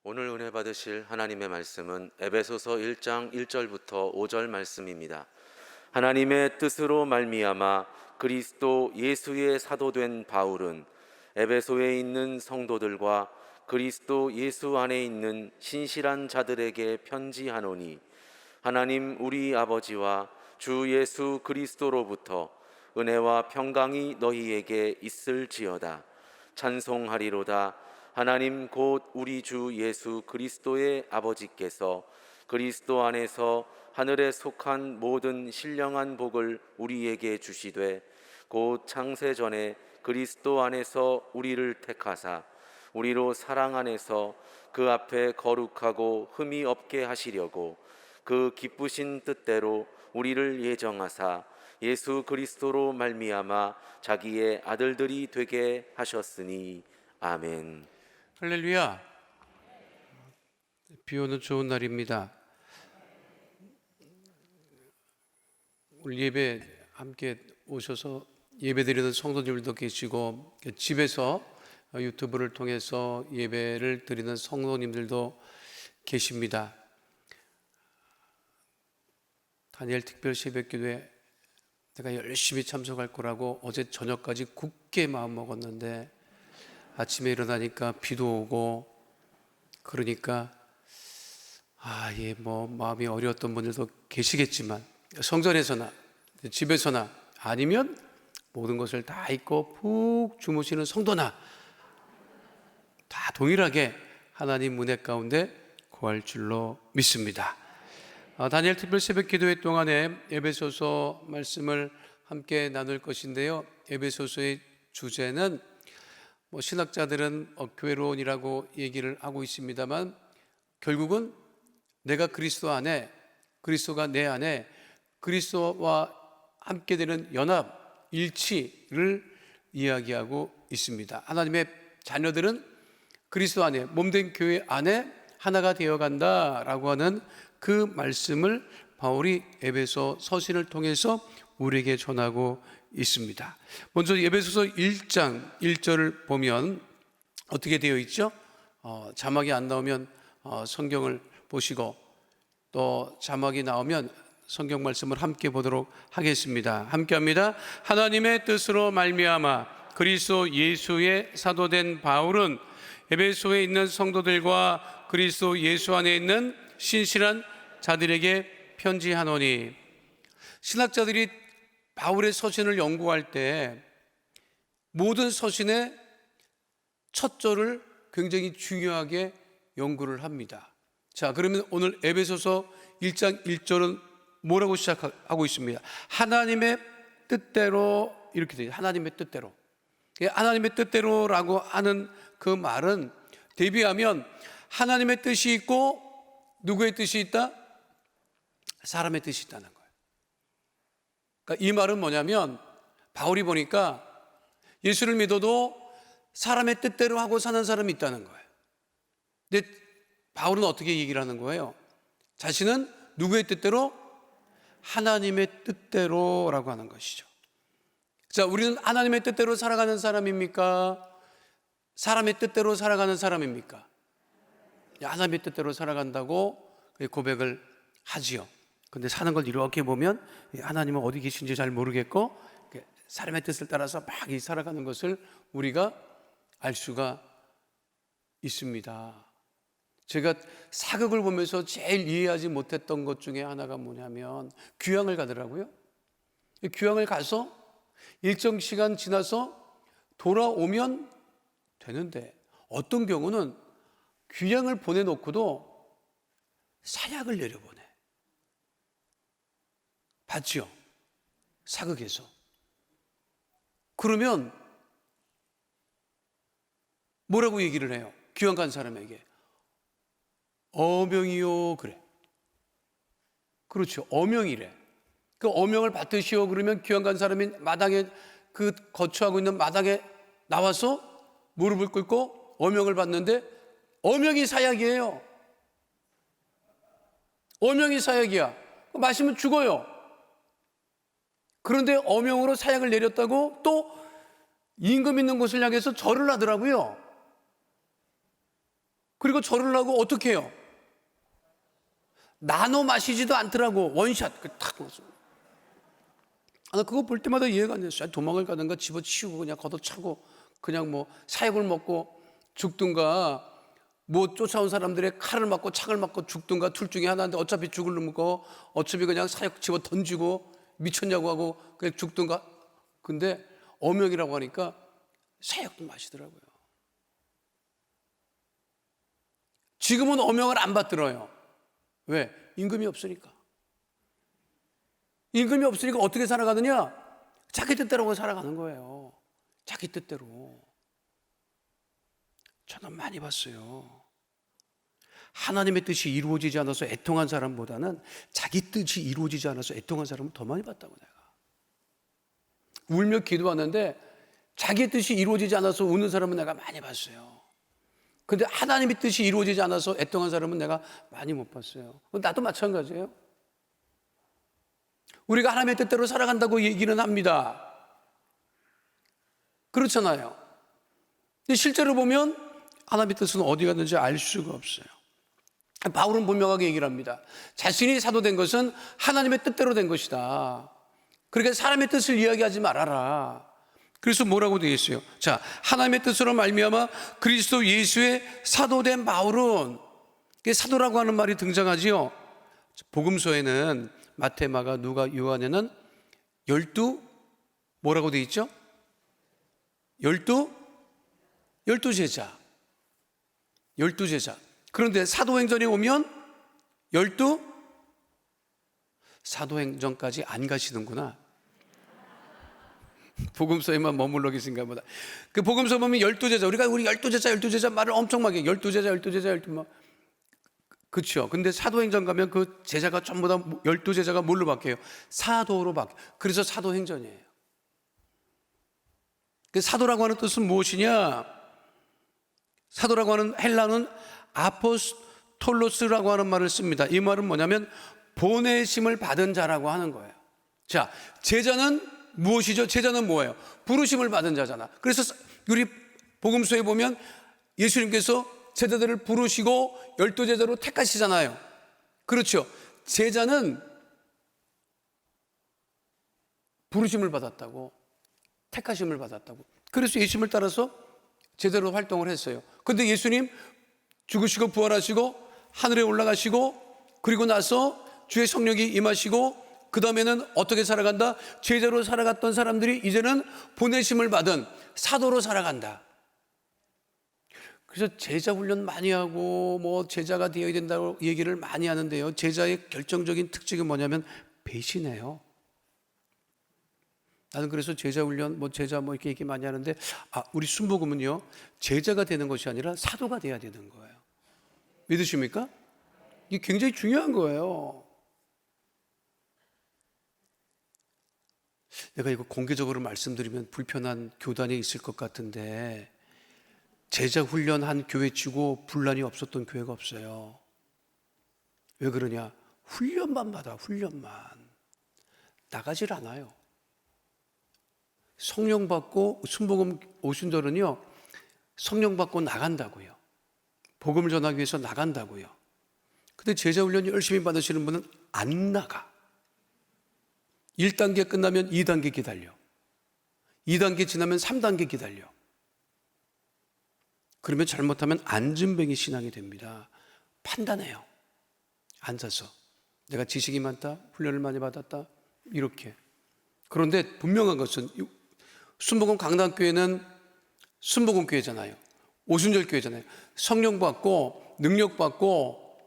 오늘 은혜 받으실 하나님의 말씀은 에베소서 1장 1절부터 5절 말씀입니다. 하나님의 뜻으로 말미암아 그리스도 예수의 사도된 바울은 에베소에 있는 성도들과 그리스도 예수 안에 있는 신실한 자들에게 편지하노니, 하나님 우리 아버지와 주 예수 그리스도로부터 은혜와 평강이 너희에게 있을지어다. 찬송하리로다. 하나님 곧 우리 주 예수 그리스도의 아버지께서 그리스도 안에서 하늘에 속한 모든 신령한 복을 우리에게 주시되, 곧 창세 전에 그리스도 안에서 우리를 택하사 우리로 사랑 안에서 그 앞에 거룩하고 흠이 없게 하시려고 그 기쁘신 뜻대로 우리를 예정하사 예수 그리스도로 말미암아 자기의 아들들이 되게 하셨으니. 아멘. 할렐루야. 비 오는 좋은 날입니다. 오늘 예배 함께 오셔서 예배드리는 성도님들도 계시고, 집에서 유튜브를 통해서 예배를 드리는 성도님들도 계십니다. 다니엘 특별 새벽기도에 내가 열심히 참석할 거라고 어제 저녁까지 굳게 마음 먹었는데, 아침에 일어나니까 비도 오고 그러니까 마음이 어려웠던 분들도 계시겠지만, 성전에서나 집에서나 아니면 모든 것을 다 잊고 푹 주무시는 성도나 다 동일하게 하나님 은혜 가운데 거할 줄로 믿습니다. 다니엘 특별 새벽 기도회 동안에 에베소서 말씀을 함께 나눌 것인데요, 에베소서의 주제는 신학자들은 교회론이라고 얘기를 하고 있습니다만, 결국은 내가 그리스도 안에, 그리스도가 내 안에, 그리스도와 함께 되는 연합, 일치를 이야기하고 있습니다. 하나님의 자녀들은 그리스도 안에, 몸된 교회 안에 하나가 되어간다라고 하는 그 말씀을 바울이 에베소 서신을 통해서 우리에게 전하고 있습니다. 먼저 에베소서 1장 1절을 보면 어떻게 되어 있죠? 자막이 안 나오면 성경을 보시고, 또 자막이 나오면 성경 말씀을 함께 보도록 하겠습니다. 함께 합니다. 하나님의 뜻으로 말미암아 그리스도 예수의 사도된 바울은 에베소에 있는 성도들과 그리스도 예수 안에 있는 신실한 자들에게 편지하노니. 신학자들이 바울의 서신을 연구할 때 모든 서신의 첫 절을 굉장히 중요하게 연구를 합니다. 자, 그러면 오늘 에베소서 1장 1절은 뭐라고 시작하고 있습니다? 하나님의 뜻대로, 이렇게 돼요. 하나님의 뜻대로. 하나님의 뜻대로라고 하는 그 말은 대비하면 하나님의 뜻이 있고 누구의 뜻이 있다? 사람의 뜻이 있다는 거예요. 그러니까 이 말은 뭐냐면, 바울이 보니까 예수를 믿어도 사람의 뜻대로 하고 사는 사람이 있다는 거예요. 근데 바울은 어떻게 얘기를 하는 거예요? 자신은 누구의 뜻대로? 하나님의 뜻대로라고 하는 것이죠. 자, 우리는 하나님의 뜻대로 살아가는 사람입니까? 사람의 뜻대로 살아가는 사람입니까? 하나님의 뜻대로 살아간다고 고백을 하지요. 근데 사는 걸 이렇게 보면 하나님은 어디 계신지 잘 모르겠고, 사람의 뜻을 따라서 막 살아가는 것을 우리가 알 수가 있습니다. 제가 사극을 보면서 제일 이해하지 못했던 것 중에 하나가 뭐냐면, 귀향을 가더라고요. 귀향을 가서 일정 시간 지나서 돌아오면 되는데, 어떤 경우는 귀향을 보내놓고도 사약을 내려보내. 봤죠? 사극에서. 그러면 뭐라고 얘기를 해요? 귀향 간 사람에게 어명이요, 그래. 그렇죠, 어명이래. 그 어명을 받으시오 그러면 귀향 간 사람이 마당에, 그 거처하고 있는 마당에 나와서 무릎을 꿇고 어명을 받는데, 어명이 사약이에요. 어명이 사약이야. 마시면 죽어요. 그런데 어명으로 사약을 내렸다고 또 임금 있는 곳을 향해서 절을 하더라고요. 그리고 절을 하고 어떻게 해요? 나눠 마시지도 않더라고. 원샷 탁 먹었어요. 나 그거 볼 때마다 이해가 안 됐어요. 도망을 가든가 집어치우고 그냥 걷어차고 그냥 뭐 사약을 먹고 죽든가, 뭐 쫓아온 사람들의 칼을 맞고 창을 맞고 죽든가, 둘 중에 하나인데 어차피 죽을 놈 거 어차피 그냥 사약 집어 던지고 미쳤냐고 하고 그냥 죽든가. 근데 어명이라고 하니까 사약도 마시더라고요. 지금은 어명을 안 받들어요. 왜? 임금이 없으니까. 임금이 없으니까 어떻게 살아가느냐? 자기 뜻대로 살아가는 거예요. 자기 뜻대로. 저는 많이 봤어요. 하나님의 뜻이 이루어지지 않아서 애통한 사람보다는 자기 뜻이 이루어지지 않아서 애통한 사람을 더 많이 봤다고 내가. 울며 기도하는데 자기 뜻이 이루어지지 않아서 우는 사람은 내가 많이 봤어요. 근데 하나님의 뜻이 이루어지지 않아서 애통한 사람은 내가 많이 못 봤어요. 나도 마찬가지예요. 우리가 하나님의 뜻대로 살아간다고 얘기는 합니다. 그렇잖아요. 근데 실제로 보면 하나님의 뜻은 어디 갔는지 알 수가 없어요. 바울은 분명하게 얘기를 합니다. 자신이 사도된 것은 하나님의 뜻대로 된 것이다. 그러니까 사람의 뜻을 이야기하지 말아라. 그래서 뭐라고 되어 있어요? 자, 하나님의 뜻으로 말미암아 그리스도 예수의 사도된 바울은, 사도라고 하는 말이 등장하지요. 복음서에는 마태, 마가, 누가, 요한에는 12 뭐라고 되어 있죠? 12 제자. 12제자. 그런데 사도행전에 오면 12 사도행전까지 안 가시는구나. 복음서에만 머물러 계신가 보다. 그 복음서 보면 12제자. 우리 12제자 말을 엄청 막 해요. 12제자 뭐. 그렇죠. 근데 사도행전 가면 그 제자가 전부 다 12제자가 뭘로 바뀌어요? 사도로 바뀌어요. 그래서 사도행전이에요. 그 사도라고 하는 뜻은 무엇이냐? 사도라고 하는 헬라는 아포스톨로스라고 하는 말을 씁니다. 이 말은 뭐냐면 보내심을 받은 자라고 하는 거예요. 자, 제자는 무엇이죠? 제자는 뭐예요? 부르심을 받은 자잖아. 그래서 우리 복음서에 보면 예수님께서 제자들을 부르시고 12제자로 택하시잖아요. 그렇죠. 제자는 부르심을 받았다고, 택하심을 받았다고. 그래서 예수님을 따라서 제대로 활동을 했어요. 근데 예수님 죽으시고 부활하시고 하늘에 올라가시고 그리고 나서 주의 성령이 임하시고 그 다음에는 어떻게 살아간다? 제자로 살아갔던 사람들이 이제는 보내심을 받은 사도로 살아간다. 그래서 제자 훈련 많이 하고 뭐 제자가 되어야 된다고 얘기를 많이 하는데요. 제자의 결정적인 특징이 뭐냐면 배신해요. 나는 그래서 제자 훈련, 제자 이렇게 얘기 많이 하는데, 우리 순복음은요, 제자가 되는 것이 아니라 사도가 돼야 되는 거예요. 믿으십니까? 이게 굉장히 중요한 거예요. 내가 이거 공개적으로 말씀드리면 불편한 교단이 있을 것 같은데, 제자 훈련한 교회치고 분란이 없었던 교회가 없어요. 왜 그러냐? 훈련만 받아, 훈련만. 나가질 않아요. 성령 받고 순복음 오신 들은요, 성령 받고 나간다고요. 복음을 전하기 위해서 나간다고요. 근데 제자 훈련 열심히 받으시는 분은 안 나가. 1단계 끝나면 2단계 기다려. 2단계 지나면 3단계 기다려. 그러면 잘못하면 안진뱅이 신앙이 됩니다. 판단해요. 앉아서. 내가 지식이 많다, 훈련을 많이 받았다, 이렇게. 그런데 분명한 것은 순복음 강남교회는 순복음교회잖아요. 오순절교회잖아요. 성령 받고 능력 받고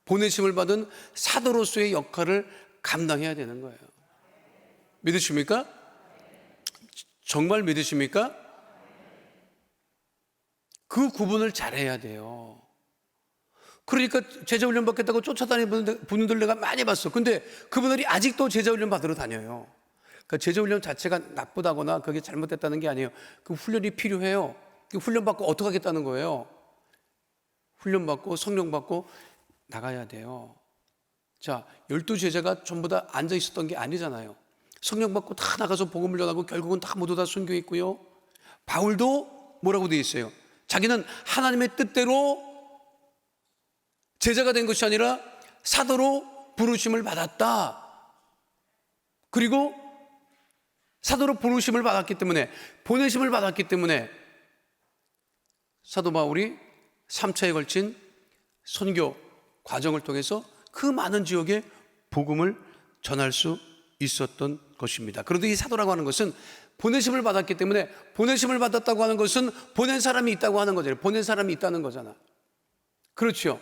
보내심을 받은 사도로서의 역할을 감당해야 되는 거예요. 믿으십니까? 정말 믿으십니까? 그 구분을 잘해야 돼요. 그러니까 제자훈련 받겠다고 쫓아다니는 분들 내가 많이 봤어. 근데 그분들이 아직도 제자훈련 받으러 다녀요. 그러니까 제자훈련 자체가 나쁘다거나 그게 잘못됐다는 게 아니에요. 그 훈련이 필요해요. 그 훈련 받고 어떻게 하겠다는 거예요? 훈련 받고 성령 받고 나가야 돼요. 자, 12제자가 전부 다 앉아 있었던 게 아니잖아요. 성령 받고 다 나가서 복음을 전하고 결국은 다 모두 다 순교했고요. 바울도 뭐라고 되어 있어요? 자기는 하나님의 뜻대로 제자가 된 것이 아니라 사도로 부르심을 받았다. 그리고 사도로 부르심을 받았기 때문에, 보내심을 받았기 때문에 사도 바울이 3차에 걸친 선교 과정을 통해서 그 많은 지역에 복음을 전할 수 있었던 것입니다. 그런데 이 사도라고 하는 것은 보내심을 받았기 때문에, 보내심을 받았다고 하는 것은 보낸 사람이 있다고 하는 거잖아요. 보낸 사람이 있다는 거잖아. 그렇죠?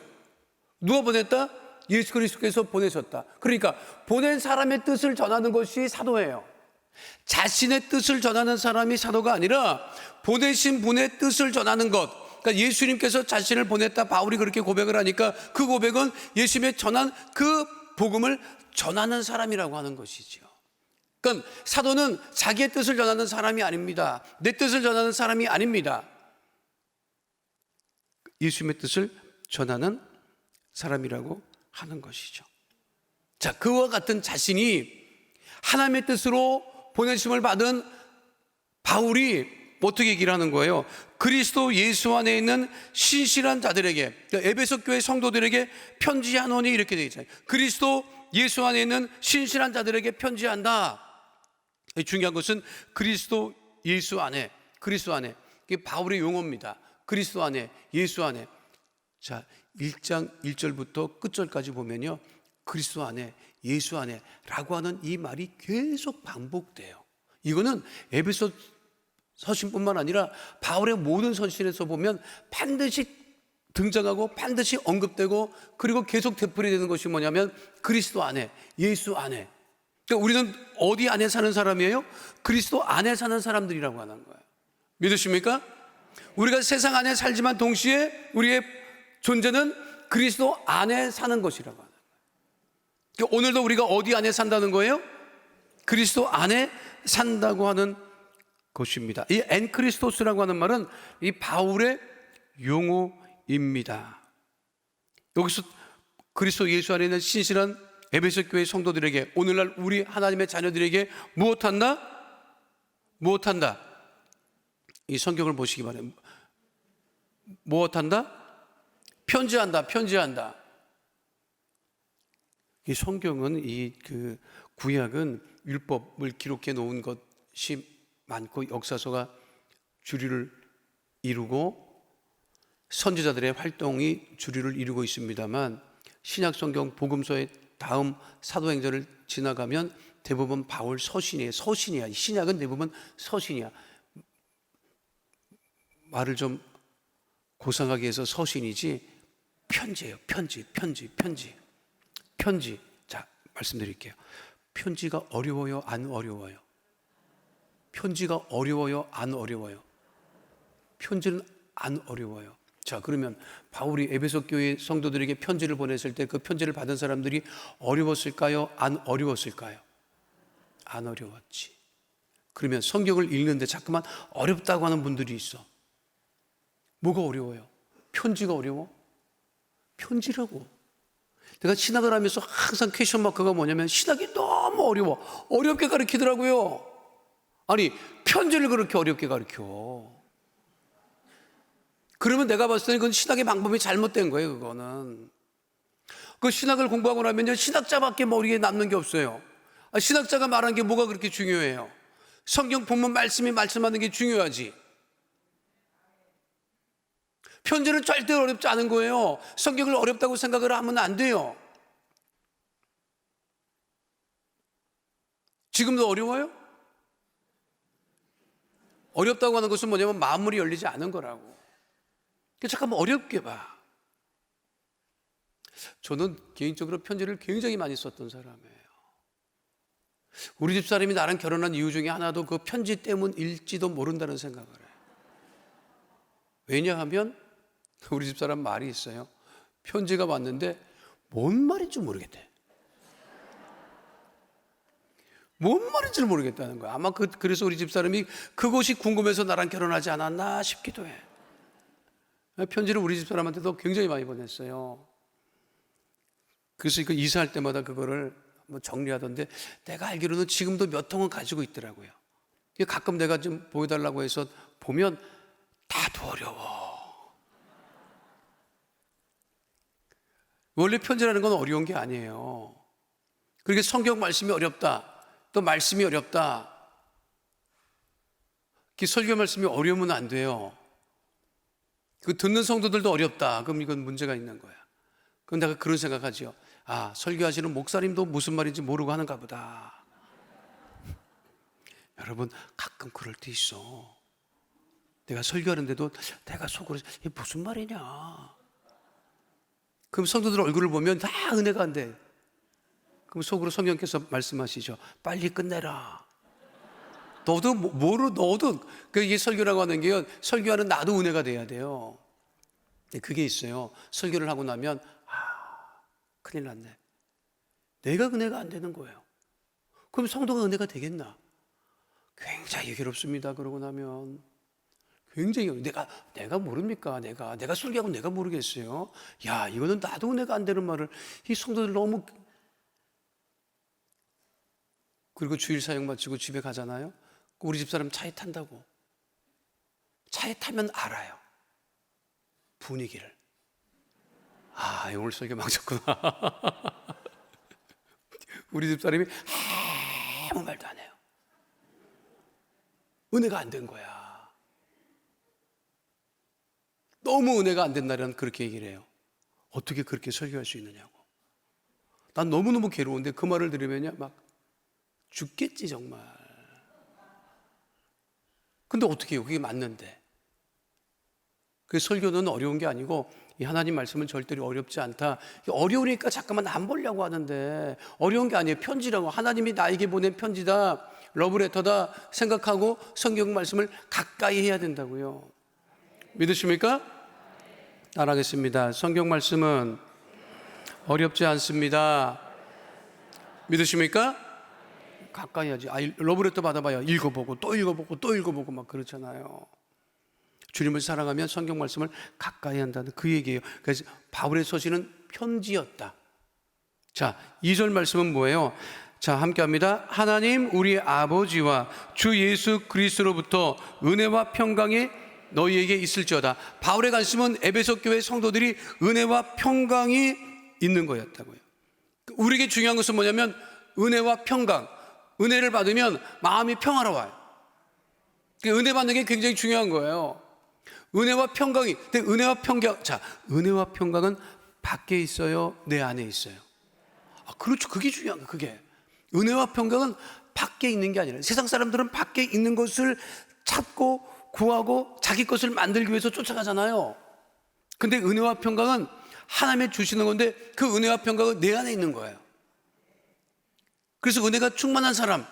누가 보냈다? 예수 그리스도께서 보내셨다. 그러니까 보낸 사람의 뜻을 전하는 것이 사도예요. 자신의 뜻을 전하는 사람이 사도가 아니라 보내신 분의 뜻을 전하는 것. 그러니까 예수님께서 자신을 보냈다, 바울이 그렇게 고백을 하니까 그 고백은 예수님의 전한 그 복음을 전하는 사람이라고 하는 것이죠. 그러니까 사도는 자기의 뜻을 전하는 사람이 아닙니다. 내 뜻을 전하는 사람이 아닙니다. 예수님의 뜻을 전하는 사람이라고 하는 것이죠. 자, 그와 같은 자신이 하나님의 뜻으로 보내심을 받은 바울이 어떻게 얘기를 하는 거예요? 그리스도 예수 안에 있는 신실한 자들에게, 그러니까 에베소 교회 성도들에게 편지하노니 이렇게 되어 있잖아요. 그리스도 예수 안에 있는 신실한 자들에게 편지한다. 중요한 것은 그리스도 예수 안에, 그리스도 안에. 이게 바울의 용어입니다. 그리스도 안에, 예수 안에. 자, 1장 1절부터 끝절까지 보면요, 그리스도 안에, 예수 안에 라고 하는 이 말이 계속 반복돼요. 이거는 에베소 서신뿐만 아니라 바울의 모든 서신에서 보면 반드시 등장하고 반드시 언급되고, 그리고 계속 되풀이되는 것이 뭐냐면 그리스도 안에, 예수 안에. 그러니까 우리는 어디 안에 사는 사람이에요? 그리스도 안에 사는 사람들이라고 하는 거예요. 믿으십니까? 우리가 세상 안에 살지만 동시에 우리의 존재는 그리스도 안에 사는 것이라고 하는 거예요. 그러니까 오늘도 우리가 어디 안에 산다는 거예요? 그리스도 안에 산다고 하는 것입니다. 이 엔크리스토스라고 하는 말은 이 바울의 용어입니다. 여기서 그리스도 예수 안에 있는 신실한 에베소 교회 성도들에게, 오늘날 우리 하나님의 자녀들에게 무엇한다? 무엇한다? 이 성경을 보시기 바랍니다. 무엇한다? 편지한다. 편지한다. 이 성경은, 이 그 구약은 율법을 기록해 놓은 것이 많고 역사서가 주류를 이루고 선지자들의 활동이 주류를 이루고 있습니다만, 신약 성경 복음서의 다음 사도행전을 지나가면 대부분 바울 서신이에요. 서신이야. 신약은 대부분 서신이야. 말을 좀 고상하게 해서 서신이지 편지예요. 편지. 자, 말씀드릴게요. 편지가 어려워요? 안 어려워요? 편지가 어려워요? 안 어려워요? 편지는 안 어려워요. 자, 그러면 바울이 에베소 교회 성도들에게 편지를 보냈을 때 그 편지를 받은 사람들이 어려웠을까요? 안 어려웠을까요? 안 어려웠지. 그러면 성경을 읽는데 자꾸만 어렵다고 하는 분들이 있어. 뭐가 어려워요? 편지가 어려워? 편지라고. 내가 신학을 하면서 항상 퀘션 마크가 뭐냐면, 신학이 너무 어려워. 어렵게 가르치더라고요. 아니, 편지를 그렇게 어렵게 가르쳐. 그러면 내가 봤을 때는 그건 신학의 방법이 잘못된 거예요. 그거는. 그 신학을 공부하고 나면요, 신학자밖에 머리에 남는 게 없어요. 신학자가 말한 게 뭐가 그렇게 중요해요? 성경 본문 말씀이 말씀하는 게 중요하지. 편지는 절대 어렵지 않은 거예요. 성경을 어렵다고 생각을 하면 안 돼요. 지금도 어려워요? 어렵다고 하는 것은 뭐냐면 마음물이 열리지 않은 거라고. 잠깐만 어렵게 봐. 저는 개인적으로 편지를 굉장히 많이 썼던 사람이에요. 우리 집사람이 나랑 결혼한 이유 중에 하나도 그 편지 때문일지도 모른다는 생각을 해요. 왜냐하면 우리 집사람 말이 있어요. 편지가 왔는데 뭔 말인지 모르겠대. 뭔 말인지를 모르겠다는 거야. 아마 그래서 우리 집사람이 그것이 궁금해서 나랑 결혼하지 않았나 싶기도 해. 편지를 우리 집사람한테도 굉장히 많이 보냈어요. 그래서 그 이사할 때마다 그거를 뭐 정리하던데, 내가 알기로는 지금도 몇 통은 가지고 있더라고요. 가끔 내가 좀 보여달라고 해서 보면 다도 어려워. 원래 편지라는 건 어려운 게 아니에요. 그렇게 성경 말씀이 어렵다, 또 말씀이 어렵다, 설교 말씀이 어려우면 안 돼요. 그 듣는 성도들도 어렵다, 그럼 이건 문제가 있는 거야. 그럼 내가 그런 생각하죠. 아, 설교하시는 목사님도 무슨 말인지 모르고 하는가 보다. 여러분, 가끔 그럴 때 있어. 내가 설교하는데도 내가 속으로 이게 무슨 말이냐. 그럼 성도들 얼굴을 보면 다 은혜가 안 돼. 그럼 속으로 성령께서 말씀하시죠. 빨리 끝내라. 너도 너도 이게 설교라고 하는 게요, 설교하는 나도 은혜가 돼야 돼요. 그게 있어요. 설교를 하고 나면 큰일 났네. 내가 은혜가 안 되는 거예요. 그럼 성도가 은혜가 되겠나? 굉장히 괴롭습니다. 그러고 나면 굉장히 내가 모릅니까? 내가 설교하고 내가 모르겠어요. 야, 이거는 나도 은혜가 안 되는 말을 이 성도들 너무. 그리고 주일 사역 마치고 집에 가잖아요. 우리 집사람 차에 탄다고. 차에 타면 알아요. 분위기를. 아, 오늘 설교 망쳤구나. 우리 집사람이 아무 말도 안 해요. 은혜가 안 된 거야. 너무 은혜가 안 된 날은 그렇게 얘기를 해요. 어떻게 그렇게 설교할 수 있느냐고. 난 너무너무 괴로운데 그 말을 들으면요, 막 죽겠지 정말. 근데 어떻게 해요? 그게 맞는데. 그 설교는 어려운 게 아니고 이 하나님 말씀은 절대로 어렵지 않다. 어려우니까 잠깐만 안 보려고 하는데 어려운 게 아니에요. 편지라고. 하나님이 나에게 보낸 편지다, 러브레터다 생각하고 성경 말씀을 가까이 해야 된다고요. 믿으십니까? 따라하겠습니다. 성경 말씀은 어렵지 않습니다. 믿으십니까? 가까이 하지. 러브레터 받아봐요. 읽어보고 또 읽어보고 또 읽어보고 막 그렇잖아요. 주님을 사랑하면 성경 말씀을 가까이 한다는 그 얘기예요. 그래서 바울의 서신은 편지였다. 자, 2절 말씀은 뭐예요? 자, 함께 합니다. 하나님 우리 아버지와 주 예수 그리스도로부터 은혜와 평강이 너희에게 있을지어다. 바울의 관심은 에베소 교회 성도들이 은혜와 평강이 있는 거였다고요. 우리에게 중요한 것은 뭐냐면 은혜와 평강. 은혜를 받으면 마음이 평화로워요. 은혜 받는 게 굉장히 중요한 거예요. 은혜와 평강이. 근데 은혜와 평강, 자, 은혜와 평강은 밖에 있어요, 내 안에 있어요? 그렇죠. 그게 중요한 거예요. 그게 은혜와 평강은 밖에 있는 게 아니라, 세상 사람들은 밖에 있는 것을 찾고 구하고 자기 것을 만들기 위해서 쫓아가잖아요. 근데 은혜와 평강은 하나님이 주시는 건데 그 은혜와 평강은 내 안에 있는 거예요. 그래서 은혜가 충만한 사람,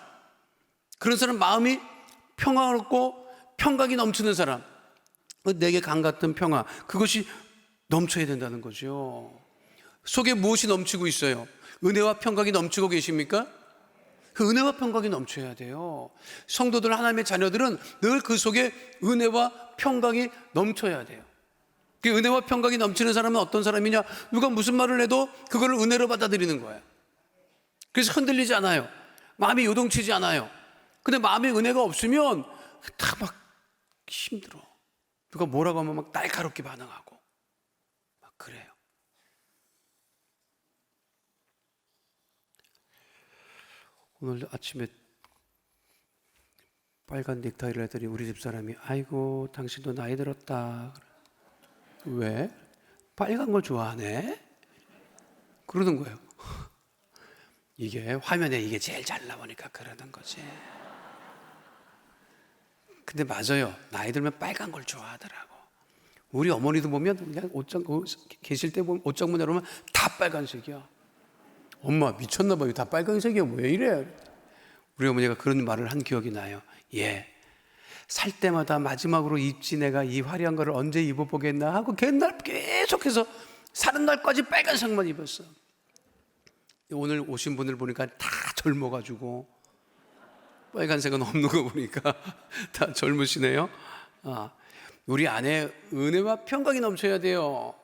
그런 사람 마음이 평화롭고 평강이 넘치는 사람, 내게 강 같은 평화, 그것이 넘쳐야 된다는 거죠. 속에 무엇이 넘치고 있어요? 은혜와 평강이 넘치고 계십니까? 그 은혜와 평강이 넘쳐야 돼요. 성도들, 하나님의 자녀들은 늘 그 속에 은혜와 평강이 넘쳐야 돼요. 그 은혜와 평강이 넘치는 사람은 어떤 사람이냐? 누가 무슨 말을 해도 그걸 은혜로 받아들이는 거예요. 그래서 흔들리지 않아요. 마음이 요동치지 않아요. 근데 마음에 은혜가 없으면 다 막 힘들어. 누가 뭐라고 하면 막 날카롭게 반응하고 막 그래요. 오늘 아침에 빨간 넥타이를 했더니 우리 집사람이 아이고 당신도 나이 들었다. 왜? 빨간 걸 좋아하네? 그러는 거예요. 이게 화면에 이게 제일 잘 나오니까 그러는 거지. 근데 맞아요. 나이 들면 빨간 걸 좋아하더라고. 우리 어머니도 보면 그냥 옷장 계실 때 보면 옷장문 열어보면 다 빨간색이야. 엄마 미쳤나 봐요. 다 빨간색이야. 왜 이래? 우리 어머니가 그런 말을 한 기억이 나요. 예. 살 때마다 마지막으로 입지 내가 이 화려한 거를 언제 입어보겠나 하고 옛날 계속해서 사는 날까지 빨간색만 입었어. 오늘 오신 분들 보니까 다 젊어가지고 빨간색은 없는 거 보니까 다 젊으시네요. 우리 안에 은혜와 평강이 넘쳐야 돼요.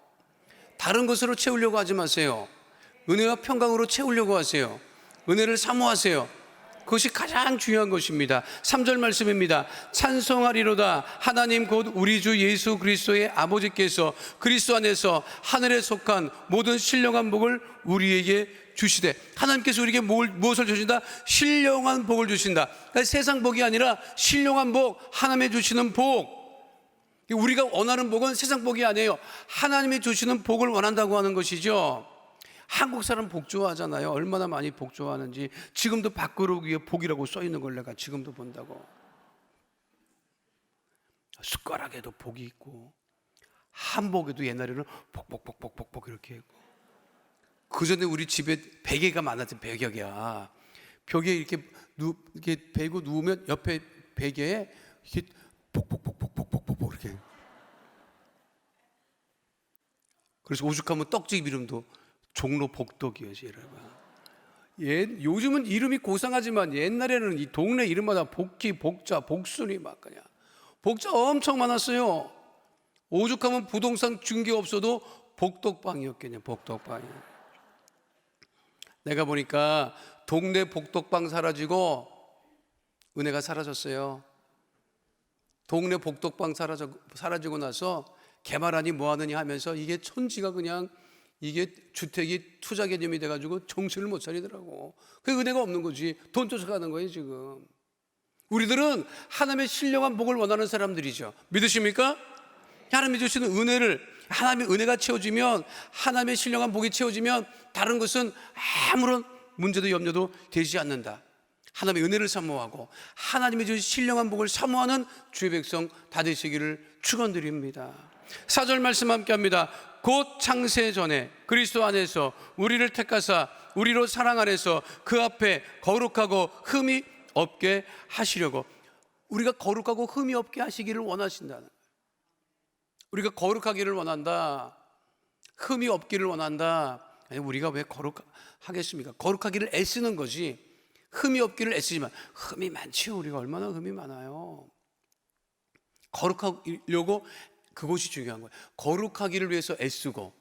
다른 것으로 채우려고 하지 마세요. 은혜와 평강으로 채우려고 하세요. 은혜를 사모하세요. 그것이 가장 중요한 것입니다. 3절 말씀입니다. 찬송하리로다 하나님 곧 우리 주 예수 그리스도의 아버지께서 그리스도 안에서 하늘에 속한 모든 신령한 복을 우리에게 주시되, 하나님께서 우리에게 무엇을 주신다? 신령한 복을 주신다. 그러니까 세상 복이 아니라 신령한 복, 하나님이 주시는 복. 우리가 원하는 복은 세상 복이 아니에요. 하나님이 주시는 복을 원한다고 하는 것이죠. 한국 사람 복 좋아하잖아요. 얼마나 많이 복 좋아하는지. 지금도 밥그릇 위에 복이라고 써 있는 걸 내가 지금도 본다고. 숟가락에도 복이 있고, 한복에도 옛날에는 복복복복복복 이렇게 있고. 그 전에 우리 집에 베개가 많았던 베개야. 벽에 이렇게 베고 누우면 옆에 베개에 이렇게 복복복복복복복 이렇게. 그래서 오죽하면 떡집 이름도 종로 복덕이었지, 여러분. 요즘은 이름이 고상하지만 옛날에는 이 동네 이름마다 복희, 복자, 복순이 막 그냥 복자 엄청 많았어요. 오죽하면 부동산 중개업소도 복덕방이었겠냐, 복덕방이. 내가 보니까 동네 복덕방 사라지고 은혜가 사라졌어요. 동네 복덕방 사라지고 나서 개발하니 뭐하느냐 하면서 이게 천지가 그냥 이게 주택이 투자 개념이 돼가지고 정신을 못 차리더라고. 그게 은혜가 없는 거지. 돈 쫓아가는 거예요 지금. 우리들은 하나님의 신령한 복을 원하는 사람들이죠. 믿으십니까? 하나님이 주시는 은혜를, 하나님의 은혜가 채워지면, 하나님의 신령한 복이 채워지면 다른 것은 아무런 문제도 염려도 되지 않는다. 하나님의 은혜를 사모하고 하나님이 주신 신령한 복을 사모하는 주의 백성 다 되시기를 축원드립니다. 4절 말씀 함께 합니다. 곧 창세 전에 그리스도 안에서 우리를 택하사 우리로 사랑 안에서 그 앞에 거룩하고 흠이 없게 하시려고. 우리가 거룩하고 흠이 없게 하시기를 원하신다는 거예요. 우리가 거룩하기를 원한다, 흠이 없기를 원한다. 아니, 우리가 왜 거룩하겠습니까? 거룩하기를 애쓰는 거지. 흠이 없기를 애쓰지만 흠이 많지요. 우리가 얼마나 흠이 많아요. 거룩하려고, 그것이 중요한 거예요. 거룩하기를 위해서 애쓰고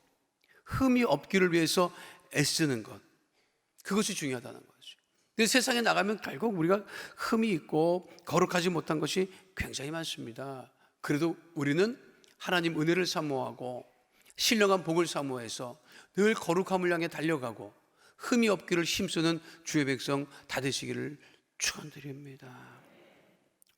흠이 없기를 위해서 애쓰는 것, 그것이 중요하다는 거죠. 근데 세상에 나가면 결국 우리가 흠이 있고 거룩하지 못한 것이 굉장히 많습니다. 그래도 우리는 하나님 은혜를 사모하고 신령한 복을 사모해서 늘 거룩함을 향해 달려가고 흠이 없기를 힘쓰는 주의 백성 다 되시기를 축원드립니다.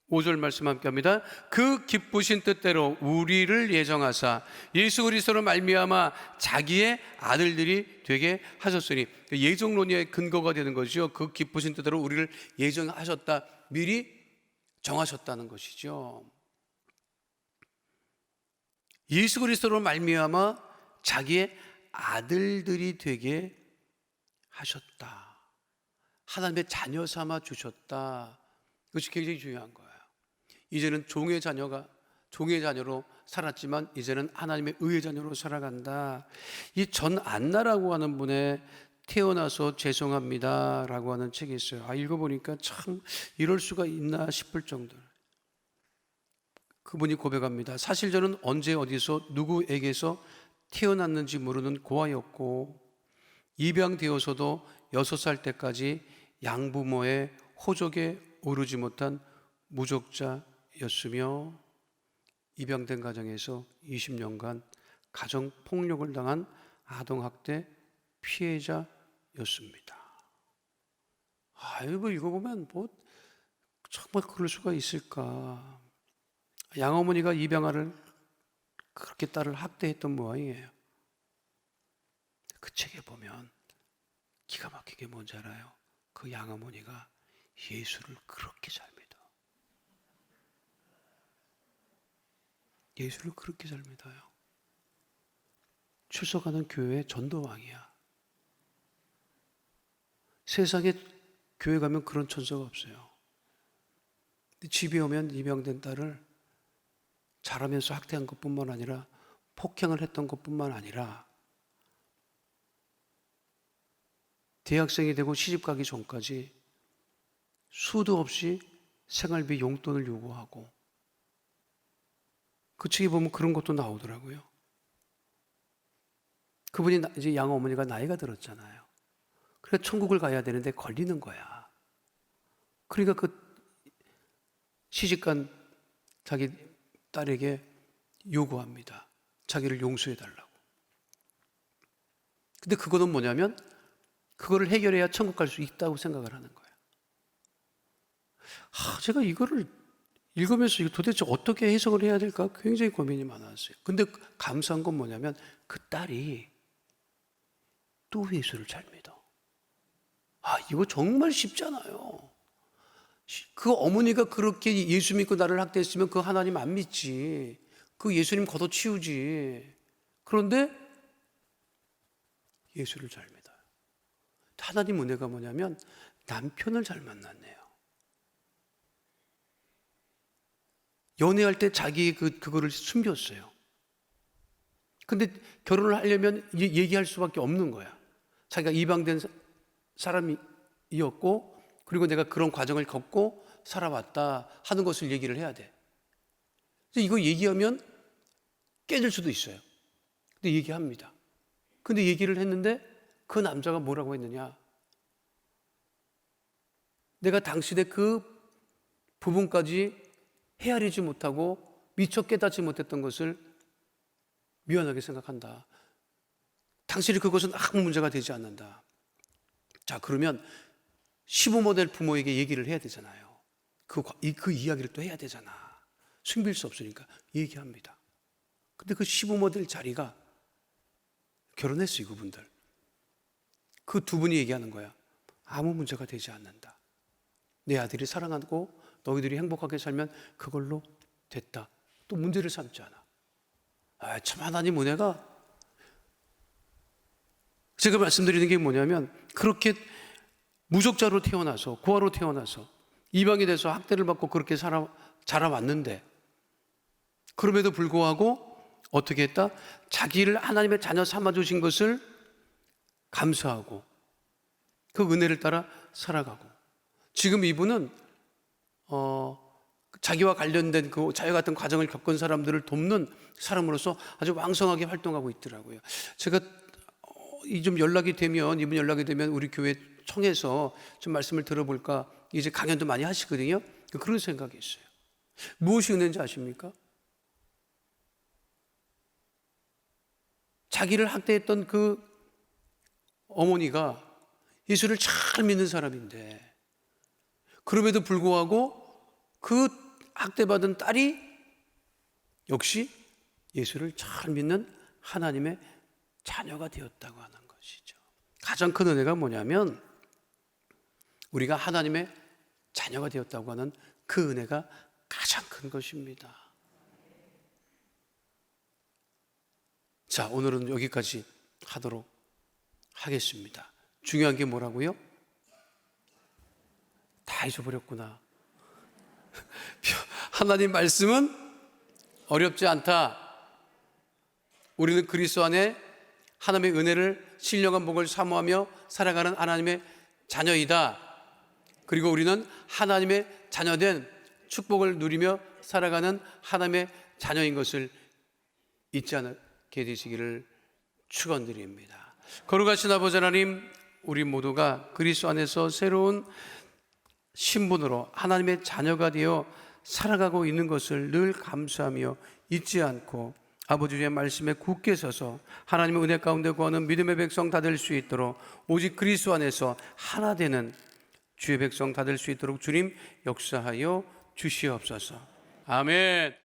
5절 말씀 함께 합니다. 그 기쁘신 뜻대로 우리를 예정하사 예수 그리스도로 말미암아 자기의 아들들이 되게 하셨으니, 예정론의 근거가 되는 것이죠. 그 기쁘신 뜻대로 우리를 예정하셨다, 미리 정하셨다는 것이죠. 예수 그리스도로 말미암아 자기의 아들들이 되게 하셨다. 하나님의 자녀 삼아 주셨다. 이것이 굉장히 중요한 거예요. 이제는 종의 자녀로 살았지만 이제는 하나님의 의의 자녀로 살아간다. 이 전 안나라고 하는 분의 태어나서 죄송합니다라고 하는 책이 있어요. 읽어보니까 참 이럴 수가 있나 싶을 정도로. 그분이 고백합니다. 사실 저는 언제 어디서 누구에게서 태어났는지 모르는 고아였고 입양되어서도 6살 때까지 양부모의 호적에 오르지 못한 무족자였으며 입양된 가정에서 20년간 가정폭력을 당한 아동학대 피해자였습니다. 이거 읽어보면 정말 그럴 수가 있을까. 양어머니가 입양아를 그렇게 딸을 학대했던 모양이에요. 그 책에 보면 기가 막히게 뭔지 알아요? 그 양어머니가 예수를 그렇게 잘 믿어. 예수를 그렇게 잘 믿어요. 출석하는 교회의 전도왕이야. 세상에 교회 가면 그런 천사가 없어요. 집에 오면 입양된 딸을 자라면서 학대한 것뿐만 아니라 폭행을 했던 것뿐만 아니라 대학생이 되고 시집가기 전까지 수도 없이 생활비 용돈을 요구하고, 그 책에 보면 그런 것도 나오더라고요. 그분이 이제 양어머니가 나이가 들었잖아요. 그러니까 천국을 가야 되는데 걸리는 거야. 그러니까 그 시집간 자기 딸에게 요구합니다. 자기를 용서해 달라고. 근데 그거는 뭐냐면 그거를 해결해야 천국 갈 수 있다고 생각을 하는 거예요. 제가 이거를 읽으면서 이거 도대체 어떻게 해석을 해야 될까 굉장히 고민이 많았어요. 근데 감사한 건 뭐냐면 그 딸이 또 예수를 잘 믿어. 이거 정말 쉽잖아요. 그 어머니가 그렇게 예수 믿고 나를 학대했으면 그 하나님 안 믿지. 그 예수님 걷어치우지. 그런데 예수를 잘 믿어요. 하나님 은혜가 뭐냐면 남편을 잘 만났네요. 연애할 때 자기 그거를 숨겼어요. 근데 결혼을 하려면 얘기할 수밖에 없는 거야. 자기가 이방된 사람이었고, 그리고 내가 그런 과정을 겪고 살아왔다 하는 것을 얘기를 해야 돼. 이거 얘기하면 깨질 수도 있어요. 근데 얘기합니다. 근데 얘기를 했는데 그 남자가 뭐라고 했느냐? 내가 당신의 그 부분까지 헤아리지 못하고 미처 깨닫지 못했던 것을 미안하게 생각한다. 당신이 그것은 아무 문제가 되지 않는다. 자, 그러면 시부모 될 부모에게 얘기를 해야 되잖아요. 그 이야기를 또 해야 되잖아. 숨길 수 없으니까 얘기합니다. 근데 그 시부모 될 자리가 결혼했어요, 그분들. 그 두 분이 얘기하는 거야. 아무 문제가 되지 않는다. 내 아들이 사랑하고 너희들이 행복하게 살면 그걸로 됐다. 또 문제를 삼지 않아. 참 하나님 은혜가, 제가 말씀드리는 게 뭐냐면 그렇게 무속자로 태어나서 고아로 태어나서 이방이 돼서 학대를 받고 그렇게 자라왔는데 그럼에도 불구하고 어떻게 했다? 자기를 하나님의 자녀 삼아주신 것을 감사하고 그 은혜를 따라 살아가고, 지금 이분은 자기와 관련된 그 자유 같은 과정을 겪은 사람들을 돕는 사람으로서 아주 왕성하게 활동하고 있더라고요. 제가 좀 연락이 되면, 이분 연락이 되면 우리 교회 청해서 좀 말씀을 들어볼까, 이제 강연도 많이 하시거든요. 그런 생각이 있어요. 무엇이 은혜인지 아십니까? 자기를 학대했던 그 어머니가 예수를 잘 믿는 사람인데, 그럼에도 불구하고 그 학대받은 딸이 역시 예수를 잘 믿는 하나님의 자녀가 되었다고 하는 것이죠. 가장 큰 은혜가 뭐냐면 우리가 하나님의 자녀가 되었다고 하는 그 은혜가 가장 큰 것입니다. 자, 오늘은 여기까지 하도록 하겠습니다. 중요한 게 뭐라고요? 다 잊어버렸구나. 하나님 말씀은 어렵지 않다. 우리는 그리스도 안에 하나님의 은혜를 신령한 복을 사모하며 살아가는 하나님의 자녀이다. 그리고 우리는 하나님의 자녀된 축복을 누리며 살아가는 하나님의 자녀인 것을 잊지 않게 되시기를 축원드립니다. 거룩하신 아버지 하나님, 우리 모두가 그리스도 안에서 새로운 신분으로 하나님의 자녀가 되어 살아가고 있는 것을 늘 감사하며 잊지 않고 아버지의 말씀에 굳게 서서 하나님의 은혜 가운데 거하는 믿음의 백성 다 될 수 있도록, 오직 그리스도 안에서 하나 되는 주의 백성 다 될 수 있도록 주님 역사하여 주시옵소서. 아멘.